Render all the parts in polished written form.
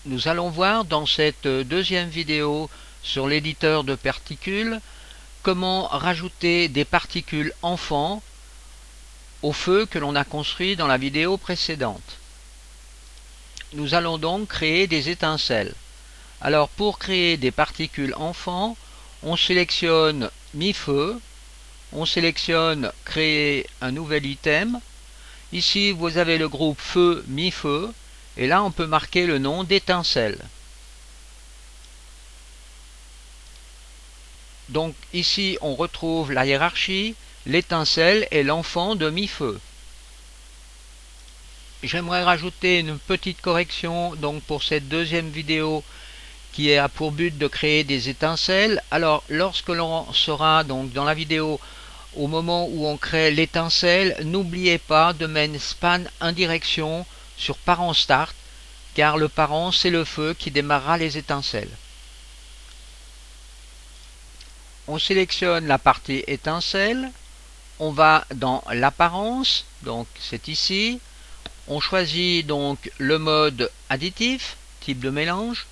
Nous allons voir dans cette deuxième vidéo sur l'éditeur de particules comment rajouter des particules enfants au feu que l'on a construit dans la vidéo précédente. Nous allons donc créer des étincelles. Alors pour créer des particules enfants, on sélectionne mi-feu, on sélectionne créer un nouvel item. Ici vous avez le groupe feu mi-feu et là on peut marquer le nom d'étincelle. Donc ici on retrouve la hiérarchie, l'étincelle est l'enfant de mi-feu. J'aimerais rajouter une petite correction donc pour cette deuxième vidéo qui a pour but de créer des étincelles. Alors lorsque l'on sera donc dans la vidéo au moment où on crée l'étincelle, n'oubliez pas de mettre span indirection sur parent start car le parent c'est le feu qui démarrera les étincelles. On sélectionne la partie étincelle, on va dans l'apparence, donc c'est ici, on choisit donc le mode additif, type de mélange.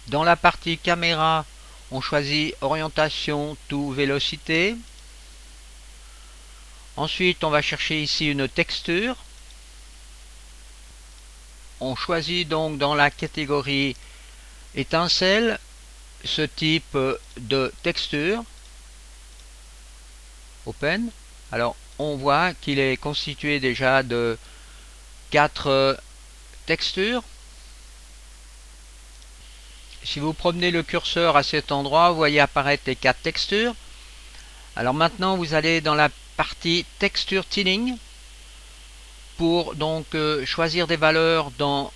Dans la partie caméra, on choisit orientation to vélocité. Ensuite, on va chercher ici une texture. On choisit donc dans la catégorie étincelle ce type de texture. Open. Alors, on voit qu'il est constitué déjà de 4 textures. Si vous promenez le curseur à cet endroit, vous voyez apparaître les 4 textures. Alors maintenant, vous allez dans la partie Texture Tiling pour donc choisir des valeurs dans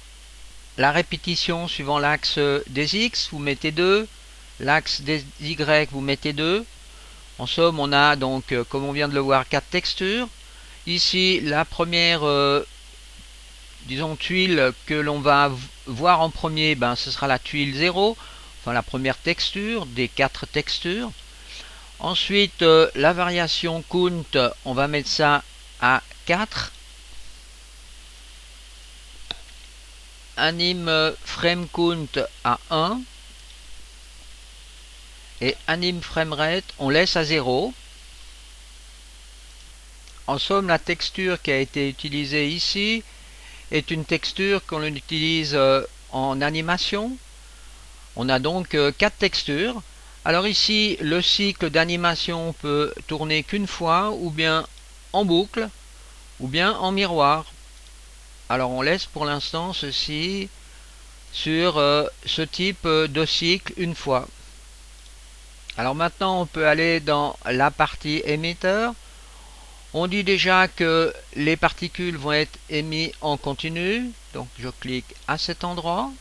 la répétition suivant l'axe des X, vous mettez 2, l'axe des Y, vous mettez 2. En somme, on a donc, comme on vient de le voir, 4 textures. Ici, la première disons tuile que l'on va voir en premier, ce sera la tuile 0, enfin la première texture des 4 textures. Ensuite la variation count, on va mettre ça à 4. Anime frame count à 1 et anime frame rate on laisse à 0. En somme, la texture qui a été utilisée ici est une texture qu'on utilise en animation. On a donc 4 textures. Alors ici, le cycle d'animation peut tourner qu'une fois, ou bien en boucle, ou bien en miroir. Alors on laisse pour l'instant ceci sur ce type de cycle une fois. Alors maintenant, on peut aller dans la partie émetteur. On dit déjà que les particules vont être émises en continu, donc je clique à cet endroit.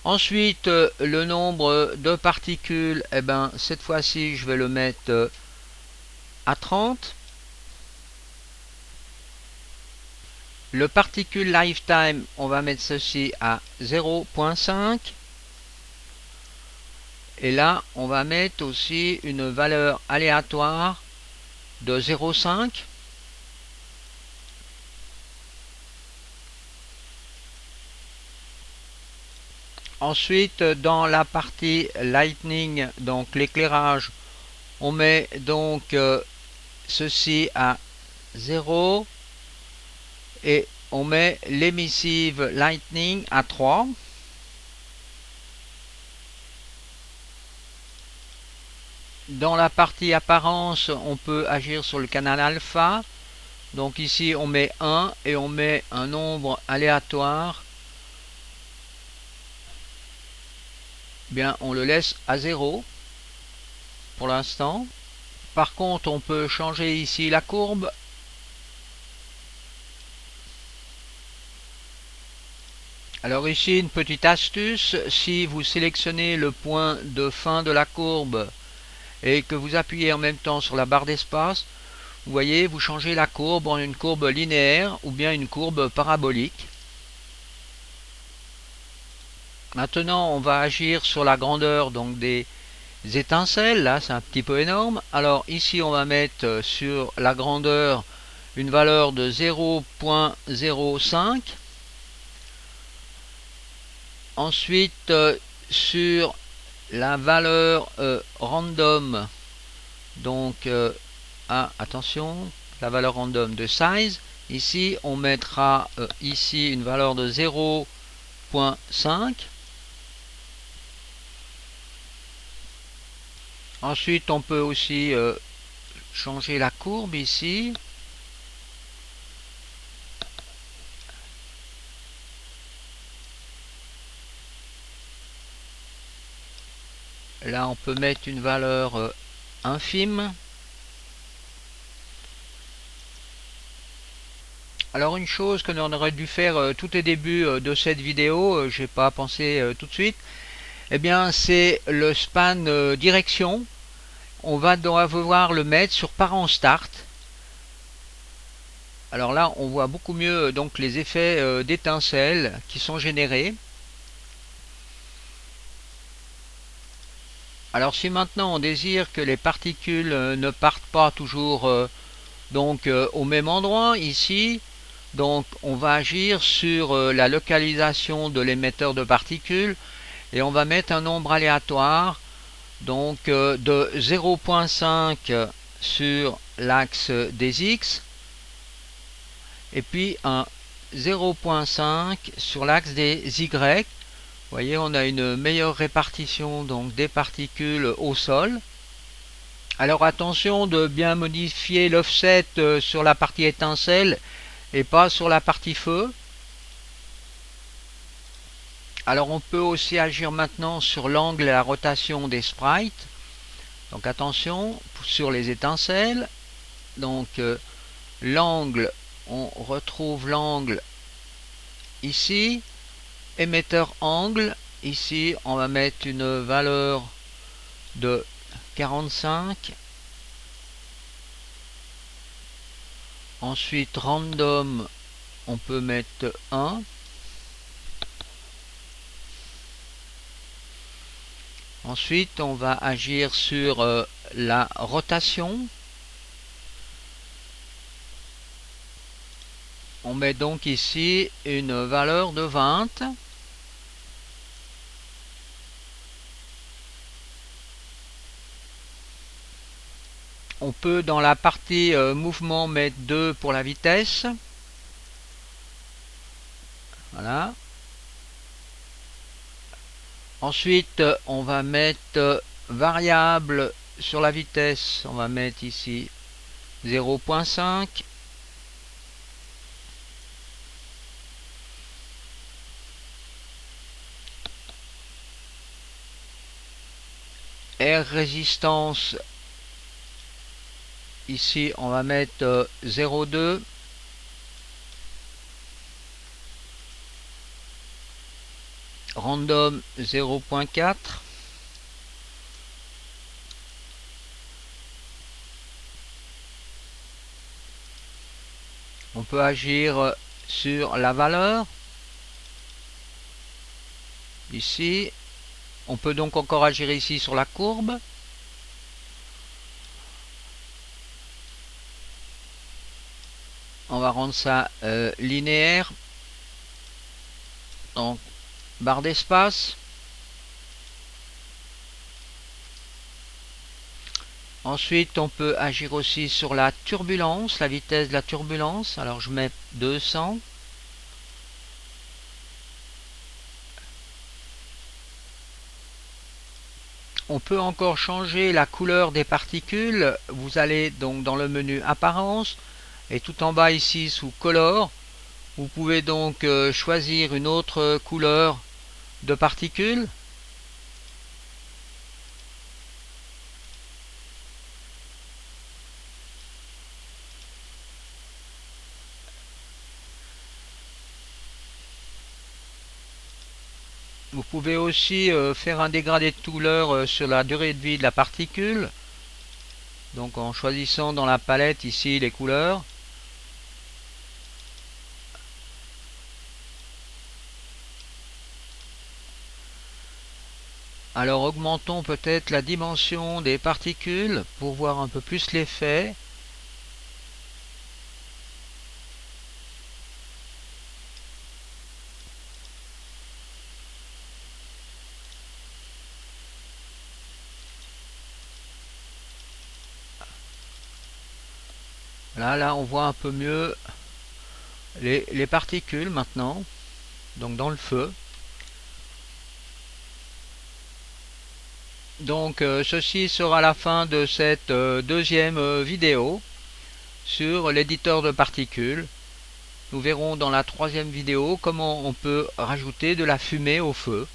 Ensuite, le nombre de particules, cette fois-ci, je vais le mettre à 30. Le particule lifetime, on va mettre ceci à 0.5. Et là, on va mettre aussi une valeur aléatoire de 0,5. Ensuite, dans la partie lightning, donc l'éclairage, on met donc ceci à 0 et on met l'émissive lightning à 3. Dans la partie apparence, on peut agir sur le canal alpha. Donc ici, on met 1 et on met un nombre aléatoire. Bien, on le laisse à 0 pour l'instant. Par contre, on peut changer ici la courbe. Alors ici, une petite astuce. Si vous sélectionnez le point de fin de la courbe et que vous appuyez en même temps sur la barre d'espace, vous voyez, vous changez la courbe en une courbe linéaire ou bien une courbe parabolique. Maintenant, on va agir sur la grandeur donc des étincelles. Là, c'est un petit peu énorme. Alors ici, on va mettre sur la grandeur une valeur de 0.05. Ensuite, sur la valeur random, donc attention, la valeur random de size, ici on mettra ici une valeur de 0.5. Ensuite on peut aussi changer la courbe ici. Là on peut mettre une valeur infime. Alors une chose que l'on aurait dû faire tout au début de cette vidéo, j'ai pas pensé tout de suite, eh bien c'est le span direction. On va devoir le mettre sur parent start. Alors là on voit beaucoup mieux donc les effets d'étincelles qui sont générés. Alors si maintenant on désire que les particules ne partent pas toujours au même endroit ici, donc on va agir sur la localisation de l'émetteur de particules et on va mettre un nombre aléatoire donc de 0.5 sur l'axe des X et puis un 0.5 sur l'axe des Y. Vous voyez, on a une meilleure répartition donc des particules au sol. Alors attention de bien modifier l'offset sur la partie étincelle et pas sur la partie feu. Alors on peut aussi agir maintenant sur l'angle et la rotation des sprites. Donc attention sur les étincelles. Donc l'angle, on retrouve l'angle ici. Émetteur angle, ici on va mettre une valeur de 45. Ensuite random, on peut mettre 1. Ensuite on va agir sur la rotation. On met donc ici une valeur de 20. On peut dans la partie mouvement mettre 2 pour la vitesse. Voilà. Ensuite on va mettre variable sur la vitesse. On va mettre ici 0.5. R résistance, ici on va mettre 0.2. Random 0.4. On peut agir sur la valeur ici. On peut donc encore agir ici sur la courbe. On va rendre ça linéaire. Donc barre d'espace. Ensuite on peut agir aussi sur la turbulence, la vitesse de la turbulence. Alors je mets 200. On peut encore changer la couleur des particules. Vous allez donc dans le menu apparence et tout en bas ici sous color, vous pouvez donc choisir une autre couleur de particules. Vous pouvez aussi faire un dégradé de couleur sur la durée de vie de la particule. Donc en choisissant dans la palette ici les couleurs. Alors augmentons peut-être la dimension des particules pour voir un peu plus l'effet. Là on voit un peu mieux les particules maintenant, donc dans le feu. Donc ceci sera la fin de cette deuxième vidéo sur l'éditeur de particules. Nous verrons dans la troisième vidéo comment on peut rajouter de la fumée au feu.